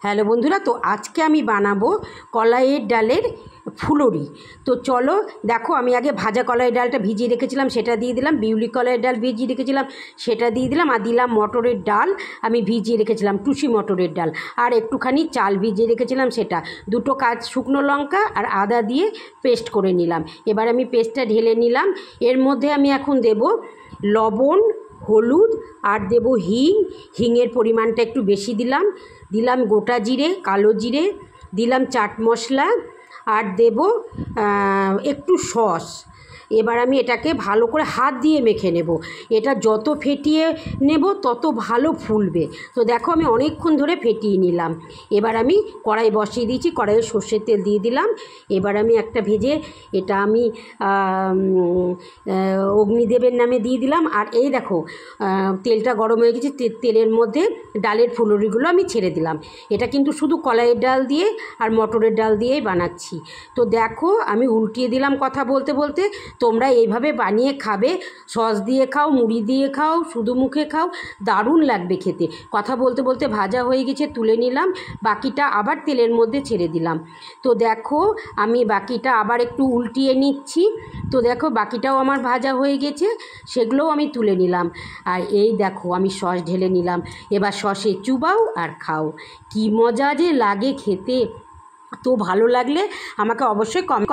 Hello বন্ধুরা, তো আজকে আমি বানাবো কলাইয়ের ডালের ফুলুরি। তো চলো দেখো, আমি আগে ভাজা কলাইয়ের ডালটা ভিজিয়ে রেখেছিলাম, সেটা দিয়ে দিলাম। বিউলি কলাইয়ের ডাল ভিজিয়ে রেখেছিলাম, সেটা দিয়ে দিলাম। আর দিলাম মটরের ডাল, আমি ভিজিয়ে রেখেছিলাম, টুসি মটরের ডাল। আর একটুখানি চাল ভিজিয়ে রেখেছিলাম, সেটা। দুটো শুকনো লঙ্কা আর আদা দিয়ে পেস্ট করে নিলাম। এবার আমি পেস্টটা ঢেলে নিলাম। এর মধ্যে আমি এখন দেব লবণ, হলুদ, আর দেব হিংয়ের পরিমাণটা একটু বেশি দিলাম গোটা জিরে, কালো জিরে, দিলাম চাট মশলা, আর দেব একটু সস। এবার আমি এটাকে ভালো করে হাত দিয়ে মেখে নেব। এটা যত ফেটিয়ে নেব তত ভালো ফুলবে। তো দেখো, আমি অনেকক্ষণ ধরে ফেটিয়ে নিলাম। এবার আমি কড়াই বসিয়ে দিয়েছি, কড়াইয়ে সর্ষের তেল দিয়ে দিলাম। এবার আমি একটা ভেজে এটা আমি অগ্নিদেবের নামে দিয়ে দিলাম। আর এই দেখো, তেলটা গরম হয়ে গেছে, তেলের মধ্যে ডালের ফুলুরিগুলো আমি ছেড়ে দিলাম। এটা কিন্তু শুধু কলাইয়ের ডাল দিয়ে আর মটরের ডাল দিয়েই বানাচ্ছি। তো দেখো, আমি উল্টিয়ে দিলাম কথা বলতে বলতে। তোমরা এইভাবে বানিয়ে খাবে, সস দিয়ে খাও, মুড়ি দিয়ে খাও, শুধু মুখে খাও, দারুণ লাগবে খেতে। কথা বলতে বলতে ভাজা হয়ে গেছে, তুলে নিলাম। বাকিটা আবার তেলের মধ্যে ছেড়ে দিলাম। তো দেখো, আমি বাকিটা আবার একটু উল্টিয়ে নিচ্ছি। তো দেখো, বাকিটাও আমার ভাজা হয়ে গেছে, সেগুলোও আমি তুলে নিলাম। আর এই দেখো, আমি সস ঢেলে নিলাম। এবার সসে চুবাও আর খাও। কি মজা যে লাগে খেতে। তো ভালো লাগলে আমাকে অবশ্যই কমেন্ট